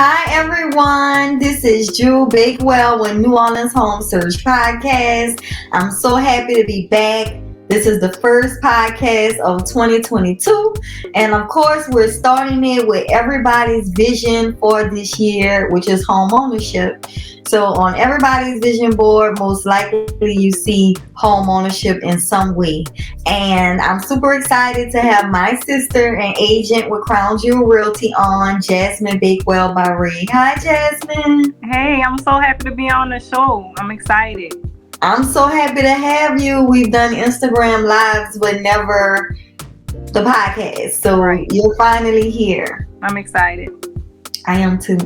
Hi everyone, this is Jewel Bakewell with New Orleans Home Search Podcast. I'm so happy to be back. This is the first podcast of 2022, and of course, we're starting it with everybody's vision for this year, which is home ownership. So, on everybody's vision board, most likely you see home ownership in some way. And I'm super excited to have my sister and agent with Crown Jewel Realty on, Jasmine Bakewell by Ray. Hi, Jasmine. Hey, I'm so happy to be on the show. I'm excited. I'm so happy to have you. We've done Instagram lives, but never the podcast. So Right. you're finally here. I'm excited. I am too.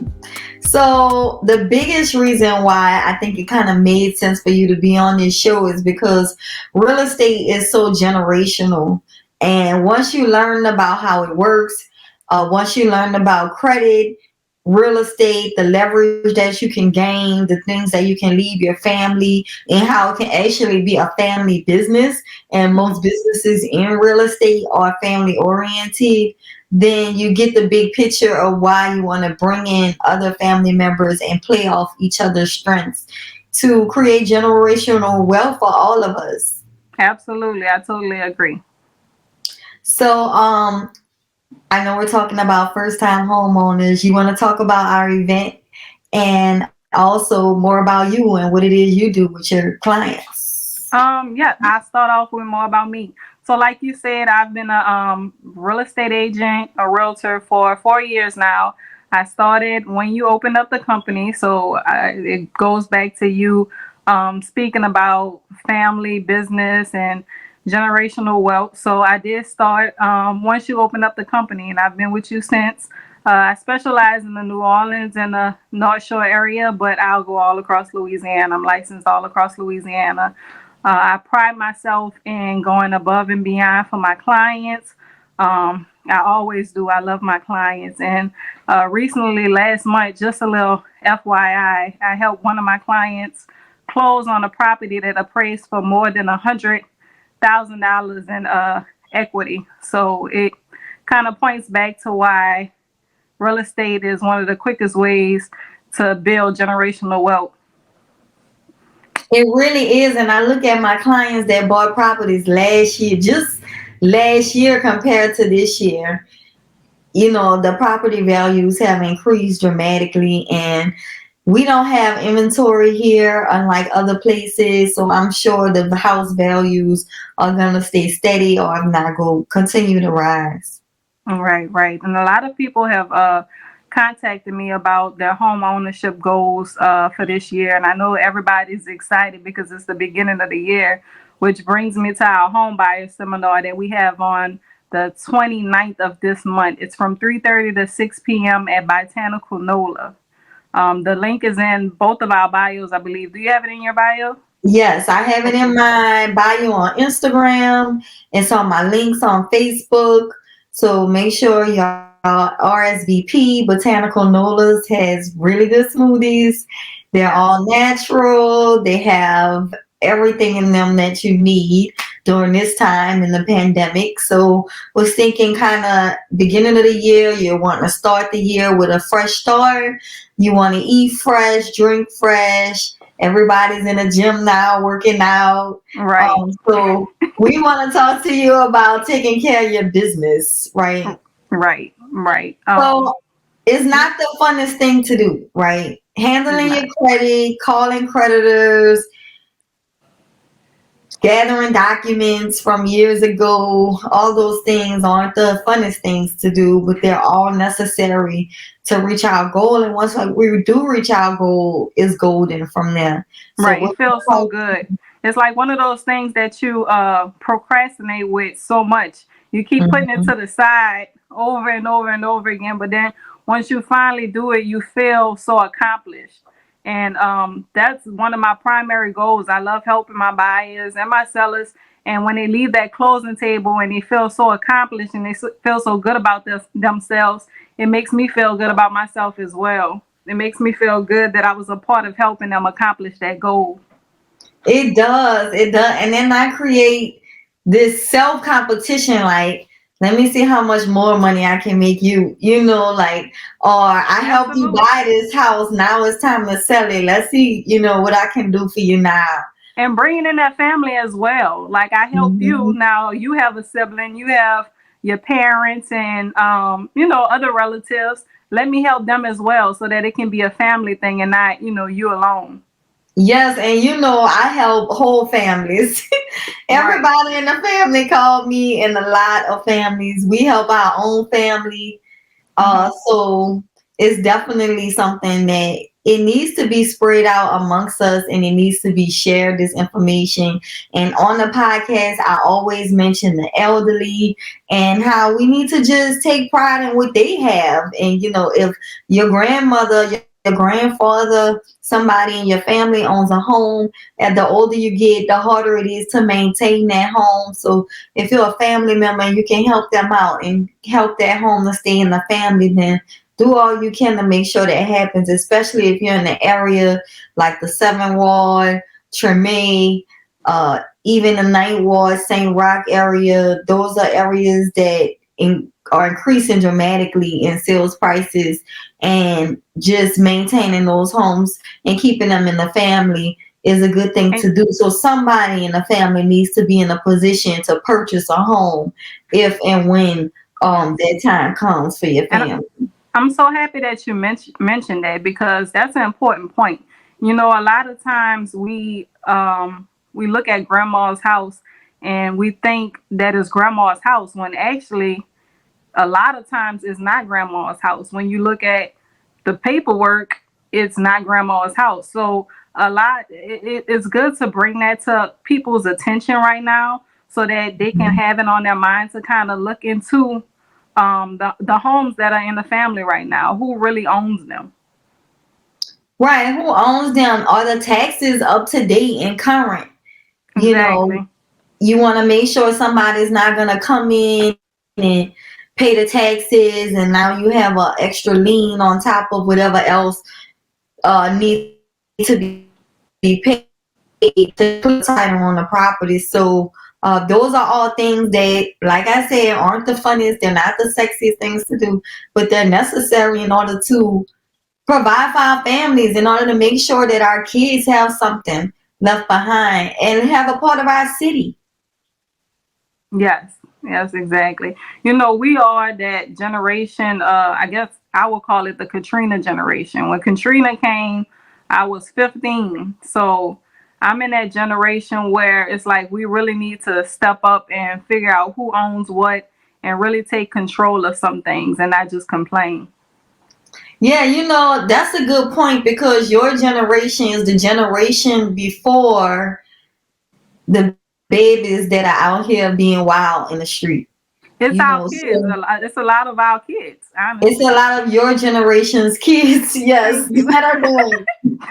So the biggest reason why I think it kind of made sense for you to be on this show is because real estate is so generational. And once you learn about how it works, once you learn about credit, real estate, the leverage that you can gain, the things that you can leave your family, and how it can actually be a family business. And most businesses in real estate are family oriented. Then you get the big picture of why you want to bring in other family members and play off each other's strengths to create generational wealth for all of us. Absolutely. I totally agree. So, I know we're talking about first time homeowners. You want to talk about our event and also more about you and what it is you do with your clients. Yeah, I start off with more about me. So, like you said, I've been a real estate agent, a realtor for 4 years now. I started when you opened up the company, so it goes back to you speaking about family, business, and generational wealth. So I did start once you opened up the company, and I've been with you since. I specialize in the New Orleans and the North Shore area, but I'll go all across Louisiana. I'm licensed all across Louisiana. I pride myself in going above and beyond for my clients. I always do. I love my clients. And recently, last month, just a little FYI, I helped one of my clients close on a property that appraised for more than $100,000 in equity. So it kind of points back to why real estate is one of the quickest ways to build generational wealth. It really is. And I look at my clients that bought properties last year, just last year compared to this year. You know, the property values have increased dramatically, and we don't have inventory here unlike other places. So I'm sure the house values are going to stay steady or if not go continue to rise. Right, right. And a lot of people have contacted me about their home ownership goals for this year. And I know everybody's excited because it's the beginning of the year, which brings me to our home buyer seminar that we have on the 29th of this month. It's from 3:30 to 6 p.m. at Botanical NOLA. The link is in both of our bios, I believe. Do you have it in your bio? Yes, I have it in my bio on Instagram. It's on my links on Facebook. So make sure y'all RSVP. Botanical Nolas has really good smoothies. They're all natural. They have everything in them that you need during this time in the pandemic. So was thinking kind of beginning of the year, you're wanting to start the year with a fresh start. You want to eat fresh, drink fresh. Everybody's in the gym now, working out. Right. So we want to talk to you about taking care of your business, right? Right, right. So it's not the funnest thing to do, right? Handling your credit, calling creditors, gathering documents from years ago, all those things aren't the funnest things to do, but they're all necessary to reach our goal. And once we do reach our goal, it's golden from there. So Right. It feels so good. It's like one of those things that you procrastinate with so much. You keep putting it to the side over and over and over again. But then once you finally do it, you feel so accomplished. And that's one of my primary goals. I love helping my buyers and my sellers. And when they leave that closing table and they feel so accomplished and they feel so good about themselves, it makes me feel good about myself as well. It makes me feel good that I was a part of helping them accomplish that goal. It does. It does. And then I create this self competition like let me see how much more money I can make you, like, or I helped you Absolutely. buy this house. Now it's time to sell it. Let's see, what I can do for you now. And bringing in that family as well. Like I help you Hmm. now. You have a sibling. You have your parents and other relatives. Let me help them as well, so that it can be a family thing and not you alone. Yes, and I help whole families. Right. Everybody in the family called me, and a lot of families. We help our own family. Hmm. So it's definitely something that it needs to be spread out amongst us, and it needs to be shared, this information. And on the podcast, I always mention the elderly and how we need to just take pride in what they have. And, if your grandmother, your grandfather, somebody in your family owns a home, and the older you get, the harder it is to maintain that home. So if you're a family member and you can help them out and help that home to stay in the family, then do all you can to make sure that happens, especially if you're in the area like the 7th Ward, Treme, even the 9th Ward, St. Rock area. Those are areas that are increasing dramatically in sales prices, and just maintaining those homes and keeping them in the family is a good thing And to do. So somebody in the family needs to be in a position to purchase a home if and when yes. that time comes for your And family. I'm so happy that you mentioned that, because that's an important point. A lot of times we look at grandma's house and we think that is grandma's house, when actually a lot of times it's not grandma's house. When you look at the paperwork, it's not grandma's house. So it's good to bring that to people's attention right now, so that they can Mhm. have it on their mind to kind of look into the homes that are in the family right now. Who really owns them? Right. Who owns them? Are the taxes up to date and current? You know, Exactly. you want to make sure somebody's not going to come in and pay the taxes, and now you have an extra lien on top of whatever else needs to be paid to put the title on the property. So those are all things that, like I said, aren't the funniest. They're not the sexiest things to do, but they're necessary in order to provide for our families, in order to make sure that our kids have something left behind and have a part of our city. Yes. Yes, exactly. We are that generation, I guess I would call it the Katrina generation. When Katrina came, I was 15. So I'm in that generation where it's like we really need to step up and figure out who owns what, and really take control of some things and not just complain. Yeah, that's a good point, because your generation is the generation before the babies that are out here being wild in the street. It's our kids. So It's a lot of our kids, it's a honestly. lot of your generation's kids, yes, Thank you. that are doing. Thank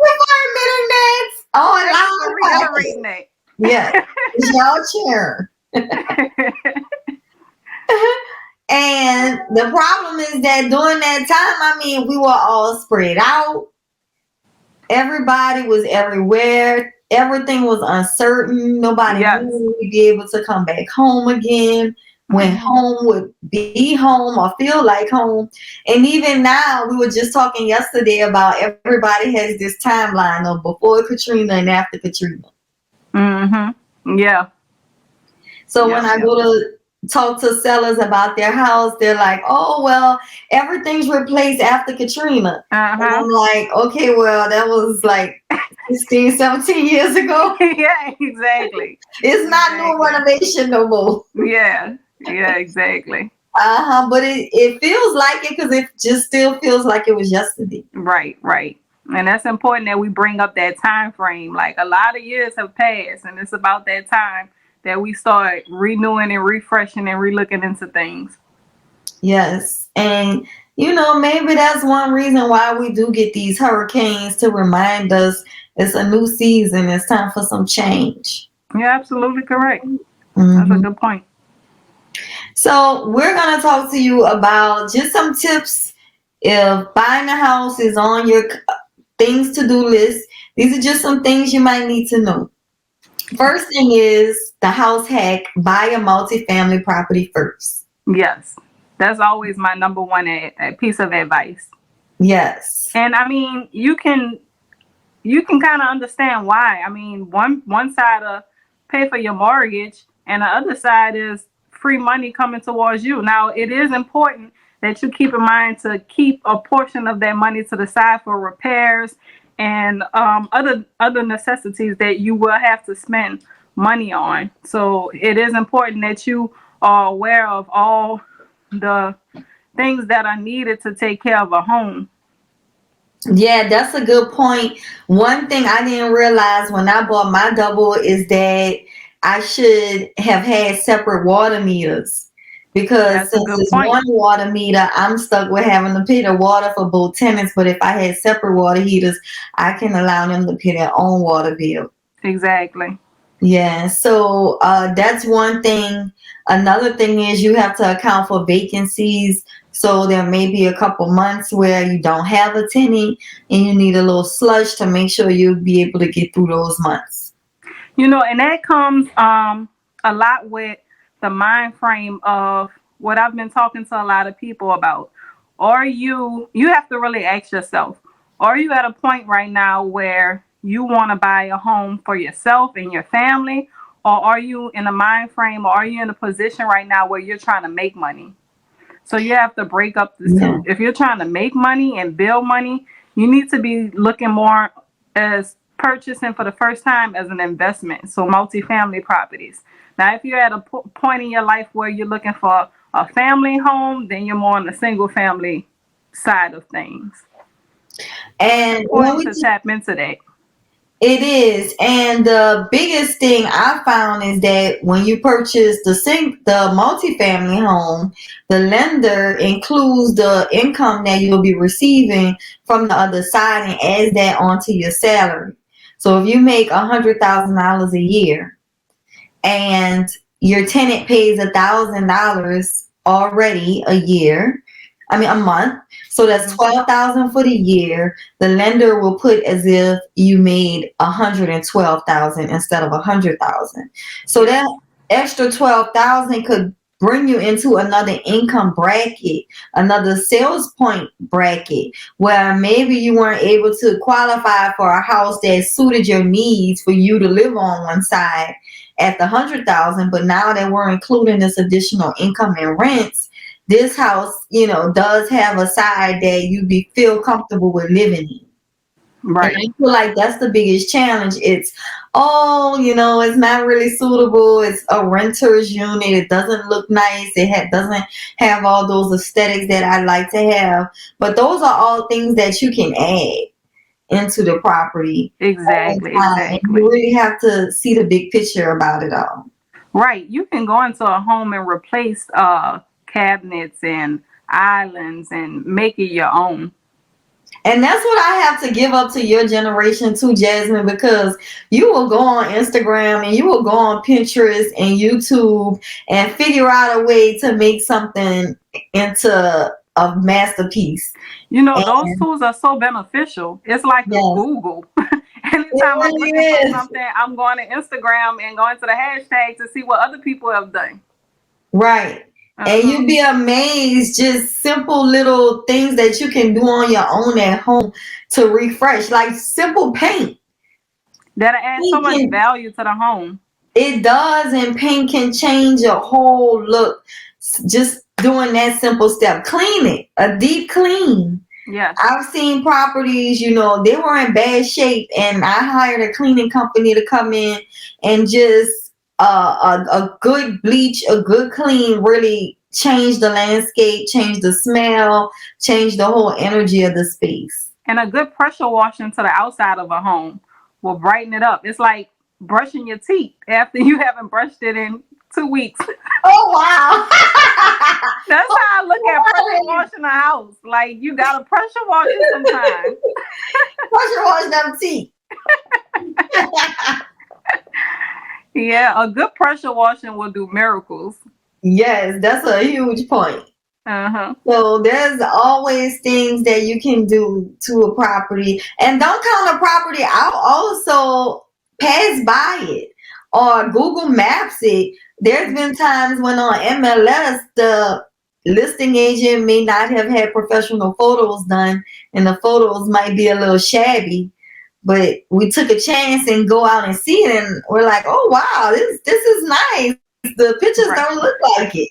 you for admitting that. Thank you for Oh, live. reiterating that. Yeah, it's your chair. And the problem is that during that time, I mean, we were all spread out. Everybody was everywhere. Everything was uncertain. Nobody Yes. knew we'd be able to come back home again, when Hmm. home would be home or feel like home. And even now, we were just talking yesterday about everybody has this timeline of before Katrina and after Katrina. Hmm. Yeah. So when Yep. I Yep. go to talk to sellers about their house, they're like, oh, well, everything's replaced after Katrina. And Uh-huh. I'm like, okay, well, that was like 16, 17 years ago. Yeah, exactly. It's not new Exactly. renovation no more. Yeah. Yeah, exactly. But it feels like it, because it just still feels like it was yesterday. Right, right. And that's important that we bring up that time frame. Like a lot of years have passed, and it's about that time that we start renewing and refreshing and relooking into things. Yes. And, maybe that's one reason why we do get these hurricanes, to remind us it's a new season. It's time for some change. You're absolutely correct. That's a Hmm. good point. So we're gonna talk to you about just some tips if buying a house is on your things to do list. These are just some things you might need to know. First thing is the house hack: buy a multifamily property first. Yes, that's always my number one piece of advice. Yes. And I mean, you can kind of understand why. I mean, one side of pay for your mortgage, and the other side is free money coming towards you. Now, it is important that you keep in mind to keep a portion of that money to the side for repairs and other necessities that you will have to spend money on. So it is important that you are aware of all the things that are needed to take care of a home. Yeah, that's a good point. One thing I didn't realize when I bought my double is that I should have had separate water meters, because That's a since good it's point. one water meter, I'm stuck with having to pay the water for both tenants. But if I had separate water heaters, I can allow them to pay their own water bill. Exactly. Yeah, so that's one thing. Another thing is you have to account for vacancies. So there may be a couple months where you don't have a tenant and you need a little slush to make sure you'll be able to get through those months. And that comes a lot with the mind frame of what I've been talking to a lot of people about. Are you have to really ask yourself, are you at a point right now where you want to buy a home for yourself and your family, or are you in a mind frame, or are you in a position right now where you're trying to make money? So you have to break up the Yeah. two. If you're trying to make money and build money, you need to be looking more as purchasing for the first time as an investment. So multifamily properties. Now, if you're at a point in your life where you're looking for a family home, then you're more on the single family side of things. It's And when important we to tap into that. It is, and the biggest thing I found is that when you purchase the multifamily home, the lender includes the income that you'll be receiving from the other side and adds that onto your salary. So if you make $100,000 a year, and your tenant pays $1,000 already a year, I mean a month. So that's Mhm. 12,000 for the year. The lender will put as if you made 112,000 instead of 100,000. So Yes. that extra 12,000 could bring you into another income bracket, another sales point bracket, where maybe you weren't able to qualify for a house that suited your needs for you to live on one side at the 100,000, but now that we're including this additional income and rents, this house, does have a side that you be feel comfortable with living in. And I Right. feel like that's the biggest challenge. It's not really suitable. It's a renter's unit. It doesn't look nice. Doesn't have all those aesthetics that I like to have. But those are all things that you can add into the property over Exactly. time. And you Exactly. really have to see the big picture about it all. Right. You can go into a home and replace cabinets and islands and make it your own. And that's what I have to give up to your generation too, Jasmine, because you will go on Instagram and you will go on Pinterest and YouTube and figure out a way to make something into a masterpiece. Those And tools are so beneficial. It's like a yes, Google. it Anytime I'm really looking for is. something, I'm going to Instagram and going to the hashtag to see what other people have done. Right. And Uh-huh. you'd be amazed, just simple little things that you can do on your own at home to refresh, like simple paint. That'll add so Paint much can value to the home. It does, and paint can change your whole look. Just doing that simple step. Clean it, a deep clean. Yes. I've seen properties, they were in bad shape, and I hired a cleaning company to come in and just a good bleach, a good clean really change the landscape, change the smell, change the whole energy of the space. And a good pressure washing to the outside of a home will brighten it up. It's like brushing your teeth after you haven't brushed it in 2 weeks. Oh wow! That's how I look at pressure Oh, washing a house. Like you gotta pressure wash it sometimes. pressure wash them teeth. Yeah, a good pressure washing will do miracles. Yes, that's a huge point. Uh-huh. So there's always things that you can do to a property, and don't count a property out. Also, pass by it. or Google Maps it. There's been times when on MLS the listing agent may not have had professional photos done, and the photos might be a little shabby. But we took a chance and go out and see it, and we're like, "Oh wow, this is nice. The pictures don't Right. look like it."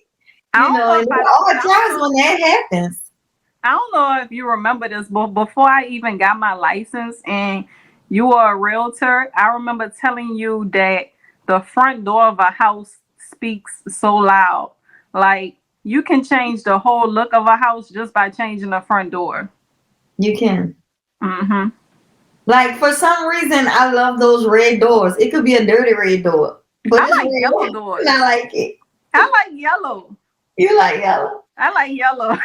You I know, don't and know there if I, are I times don't when know, that happens. I don't know if you remember this, but before I even got my license and you were a realtor, I remember telling you that the front door of a house speaks so loud. Like you can change the whole look of a house just by changing the front door. You can. Mhm. Like for some reason, I love those red doors. It could be a dirty red door, but I it's like yellow red. And I doors. like it. I like yellow. You like yellow. I like yellow.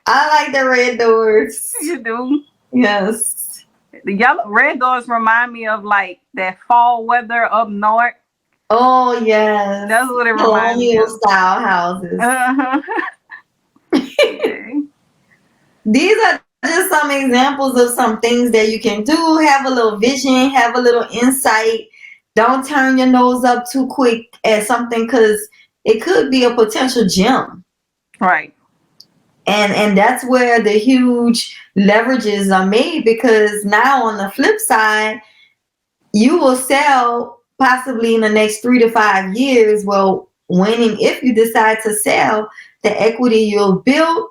I like the red doors. You do. Yes. The yellow red doors remind me of like that fall weather up north. Oh yes. That's what it reminds me Colonial of. style houses. Uh-huh. Yeah. These are just some examples of some things that you can do. Have a little vision, have a little insight. Don't turn your nose up too quick at something because it could be a potential gem. Right. And that's where the huge leverages are made, because now on the flip side, you will sell possibly in the next 3 to 5 years. Well, when and if you decide to sell, the equity you'll build,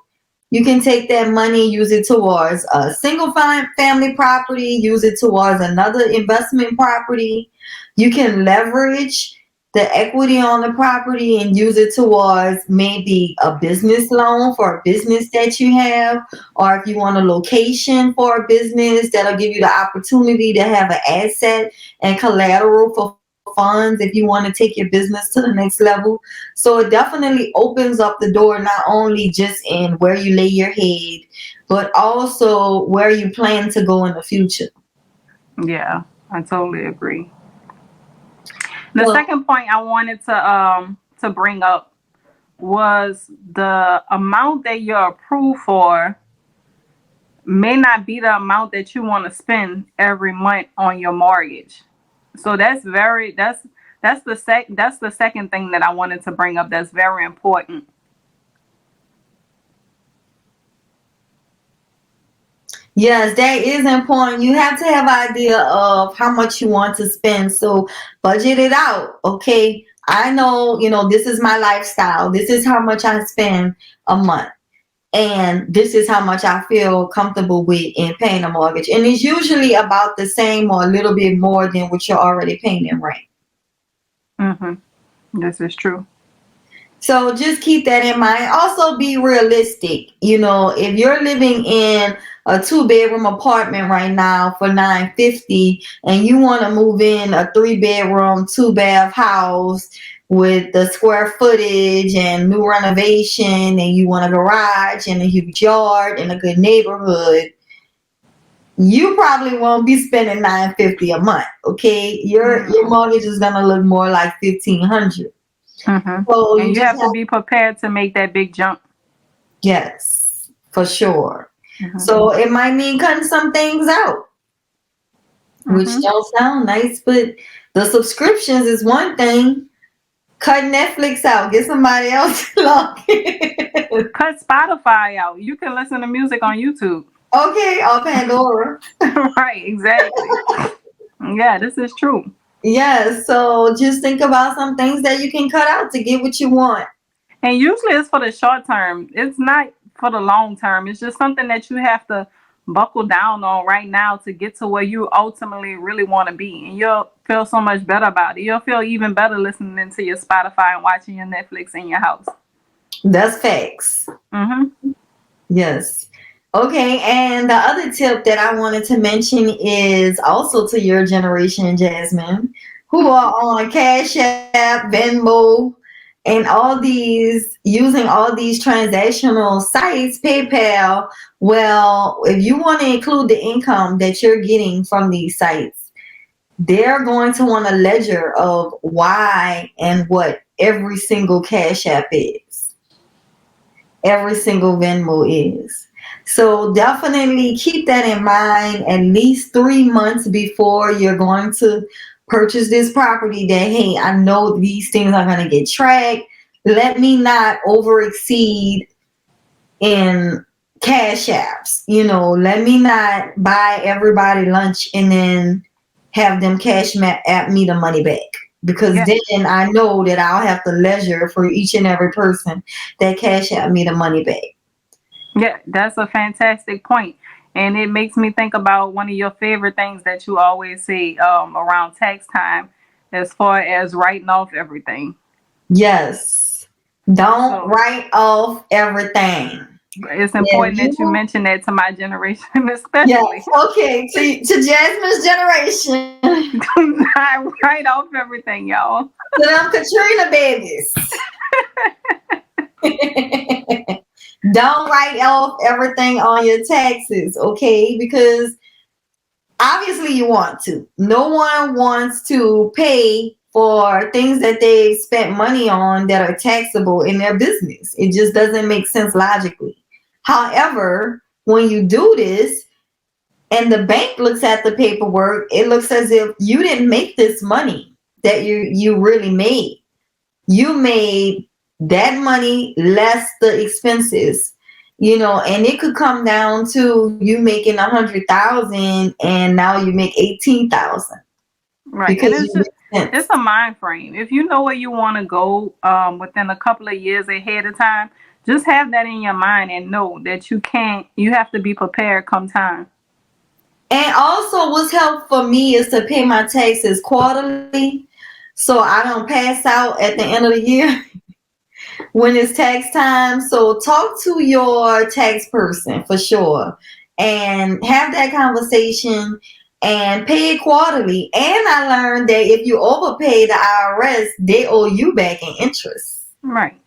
you can take that money, use it towards a single family property, use it towards another investment property. You can leverage the equity on the property and use it towards maybe a business loan for a business that you have, or if you want a location for a business, that'll give you the opportunity to have an asset and collateral for funds if you want to take your business to the next level. So it definitely opens up the door, not only just in where you lay your head, but also where you plan to go in the future. Yeah, I totally agree. The Well, second point I wanted to bring up was the amount that you're approved for may not be the amount that you want to spend every month on your mortgage. So that's the second thing that I wanted to bring up that's very important. yes, that is important. You have to have an idea of how much you want to spend. So budget it out. Okay. I know, this is my lifestyle. This is how much I spend a month. And this is how much I feel comfortable with in paying a mortgage. And it's usually about the same or a little bit more than what you're already paying in rent. Mhm. This is true. So just keep that in mind. Also be realistic. If you're living in a 2 bedroom apartment right now for 950 and you want to move in a 3 bedroom, 2 bath house with the square footage and new renovation, and you want a garage and a huge yard and a good neighborhood, you probably won't be spending 950 a month. Okay. Your No. mortgage is gonna look more like 1500. Mhm. So you And you just have to have. be prepared to make that big jump. Yes, for sure. Mhm. So it might mean cutting some things out, which Mhm. don't sound nice, but the subscriptions is one thing. Cut Netflix out. Get somebody else to log in. Cut Spotify out. You can listen to music on YouTube. Okay, on Pandora. Right, exactly. Yeah, this is true. Yes, so just think about some things that you can cut out to get what you want. And usually it's for the short term. It's not for the long term. It's just something that you have to buckle down on right now to get to where you ultimately really want to be. And you'll feel so much better about it. You'll feel even better listening to your Spotify and watching your Netflix in your house. That's facts. Mm-hmm. Yes. Okay, and the other tip that I wanted to mention is also to your generation, Jasmine, who are on Cash App, Venmo, and using all these transactional sites, PayPal. Well, if you want to include the income that you're getting from these sites, they're going to want a ledger of why and what every single Cash App is, every single Venmo is. So definitely keep that in mind at least 3 months before you're going to purchase this property that, hey, I know these things are going to get tracked. Let me not over exceed in cash apps. Let me not buy everybody lunch and then have them app me the money back. Because Yeah, then I know that I'll have the leisure for each and every person that cash app me the money back. yeah, that's a fantastic point. And it makes me think about one of your favorite things that you always say around tax time, as far as writing off everything. Yes. Don't So write off everything. it's If important that you you mention that to my generation, Yes, especially. okay. To Jasmine's generation, Do not write off everything, y'all. to them Katrina babies. Don't write off everything on your taxes, okay? Because obviously you want to. No one wants to pay for things that they've spent money on that are taxable in their business. It just doesn't make sense logically. However, when you do this and the bank looks at the paperwork, it looks as if you didn't make this money that you really made. You made that money less the expenses, and it could come down to you making 100,000 and now you make 18,000 Right, and because you make it's sense. a mind frame. If you know where you want to go within a couple of years ahead of time, just have that in your mind and know that you can't. You have to be prepared come time. And also, what's helpful for me is to pay my taxes quarterly, so I don't pass out at the end of the year when it's tax time. So talk to your tax person for sure and have that conversation and pay it quarterly. And I learned that if you overpay the IRS, they owe you back in interest. Right.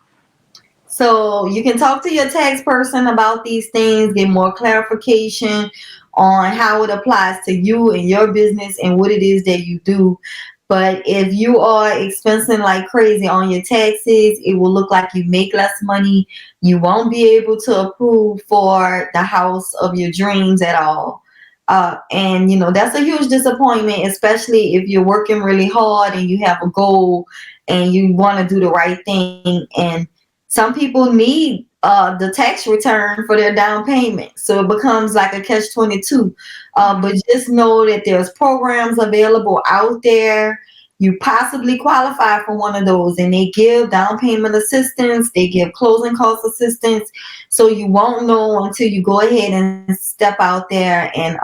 So you can talk to your tax person about these things, get more clarification on how it applies to you and your business and what it is that you do. But if you are expensing like crazy on your taxes, it will look like you make less money. You won't be able to approve for the house of your dreams at all. And that's a huge disappointment, especially if you're working really hard and you have a goal and you want to do the right thing. And some people need the tax return for their down payment. So it becomes like a catch 22. But Mhm. just know that there's programs available out there. You possibly qualify for one of those, and they give down payment assistance, they give closing cost assistance. So you won't know until you go ahead and step out there and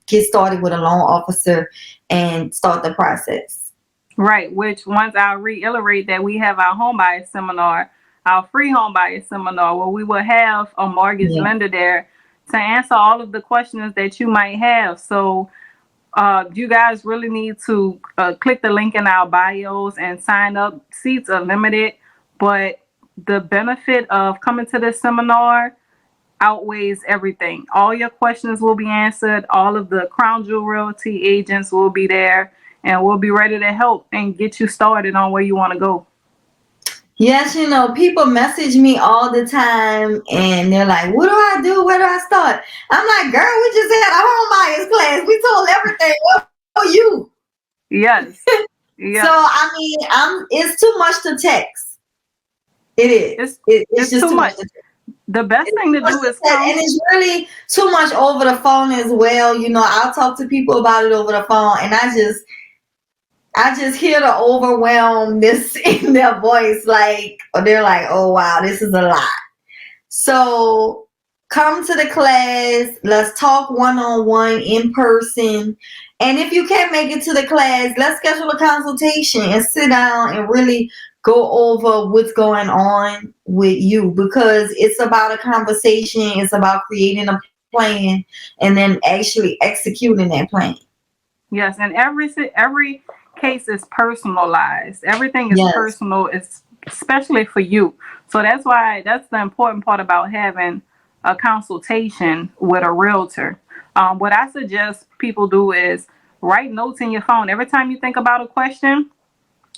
get started with a loan officer and start the process. Right. Which once I reiterate that we have our home buyer seminar, our free home buyer seminar, where we will have a mortgage Yeah. lender there to answer all of the questions that you might have. So you guys really need to click the link in our bios and sign up. Seats are limited, but the benefit of coming to this seminar outweighs everything. All your questions will be answered. All of the Crown Jewel Realty agents will be there, and we'll be ready to help and get you started on where you want to go. Yes, people message me all the time and they're like, what do I do? Where do I start? I'm like, girl, we just had a home buyers class. We told everything. What for you? Yes. So Yep. I mean, it's too much to text. It It's is. It's it's just too too much much. to text. The best It's thing too to much do to is text. And come. it's really too much over the phone as well. I'll talk to people about it over the phone and I just hear the overwhelmness in their voice, like they're like, oh wow, this is a lot. So come to the class. Let's talk one on one in person. And if you can't make it to the class, let's schedule a consultation and sit down and really go over what's going on with you because it's about a conversation. It's about creating a plan and then actually executing that plan. Yes, and every case is personalized. Everything is Yes. personal, it's especially for you. So that's the important part about having a consultation with a realtor. What I suggest people do is write notes in your phone every time you think about a question,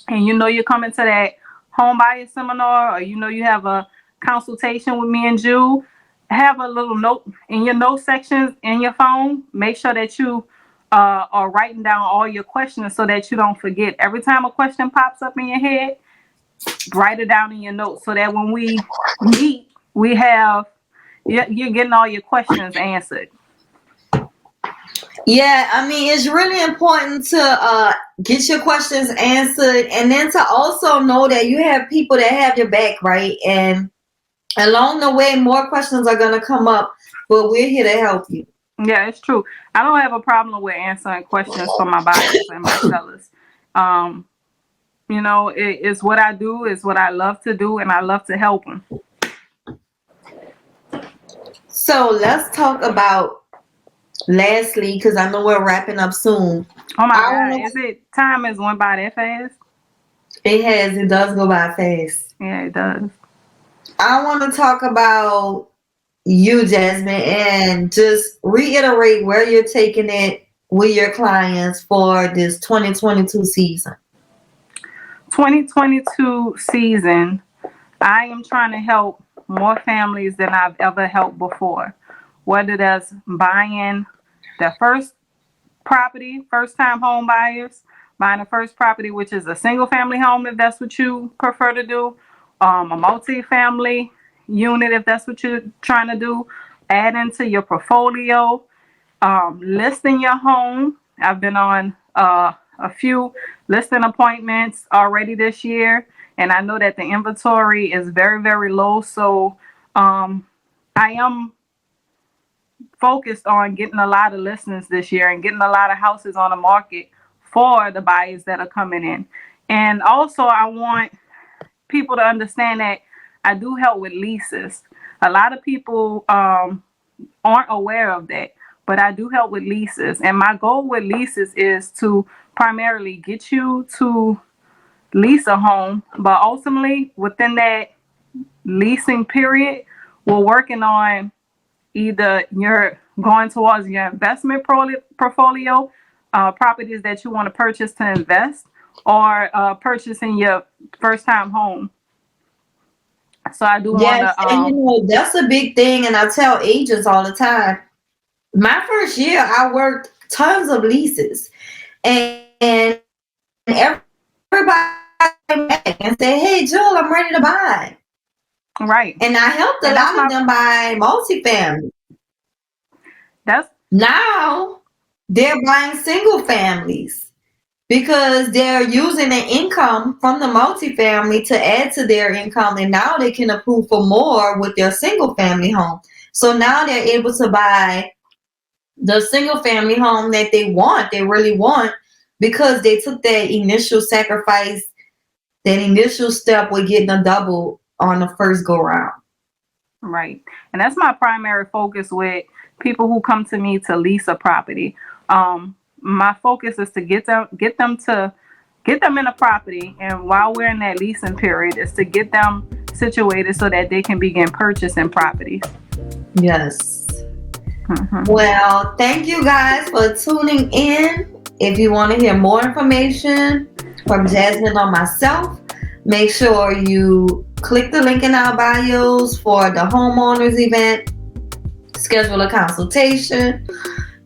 and you're coming to that home buyer seminar, or you have a consultation with me and Jew. Have a little note in your note sections in your phone. Make sure that you or writing down all your questions so that you don't forget. Every time a question pops up in your head, write it down in your notes so that when we meet, we have you're getting all your questions answered. Yeah, I mean, it's really important to get your questions answered, and then to also know that you have people that have your back, right? And along the way, more questions are going to come up, but we're here to help you. Yeah, it's true. I don't have a problem with answering questions for my buyers and my sellers. Um, it's what I do, it's what I love to do, and I love to help them. So let's talk about, lastly, because I know we're wrapping up soon. Oh my I God, want time has went by that fast? it does go by fast. Yeah, it does. I want to talk about you, Jasmine, and just reiterate where you're taking it with your clients for this 2022 season. 2022 season, I am trying to help more families than I've ever helped before. Whether that's buying their first property, first time home buyers, buying a first property, which is a single family home if that's what you prefer to do, a multi-family unit if that's what you're trying to do, adding to your portfolio, listing your home. I've been on a few listing appointments already this year, and I know that the inventory is very, very low. So I am focused on getting a lot of listings this year and getting a lot of houses on the market for the buyers that are coming in. And also, I want people to understand that I do help with leases. A lot of people aren't aware of that, but I do help with leases. And my goal with leases is to primarily get you to lease a home, but ultimately within that leasing period, we're working on either you're going towards your investment portfolio, properties that you want to purchase to invest, or purchasing your first time home. So I do want Yes, and to. that's a big thing, and I tell agents all the time. My first year, I worked tons of leases, and everybody came back and said, "Hey, Joel, I'm ready to buy." Right. And I helped a And lot of them buy multifamily. That's Now they're buying single families because they're using the income from the multifamily to add to their income, and now they can approve for more with their single family home. So now they're able to buy the single family home that they really want, because they took that initial sacrifice, that initial step with getting a double on the first go round. right. And that's my primary focus with people who come to me to lease a property. My focus is to get them in a property, and while we're in that leasing period, is to get them situated so that they can begin purchasing properties. Yes. Well, thank you guys for tuning in. If you want to hear more information from Jasmine or myself, make sure you click the link in our bios for the homeowners event, schedule a consultation,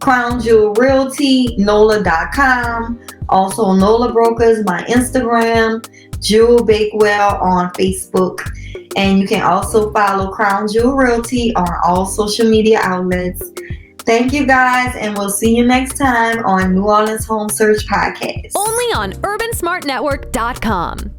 Crown Jewel Realty, NOLA.com, also NOLA Brokers, my Instagram, Jewel Bakewell on Facebook. And you can also follow Crown Jewel Realty on all social media outlets. Thank you guys, and we'll see you next time on New Orleans Home Search Podcast. Only on UrbanSmartNetwork.com.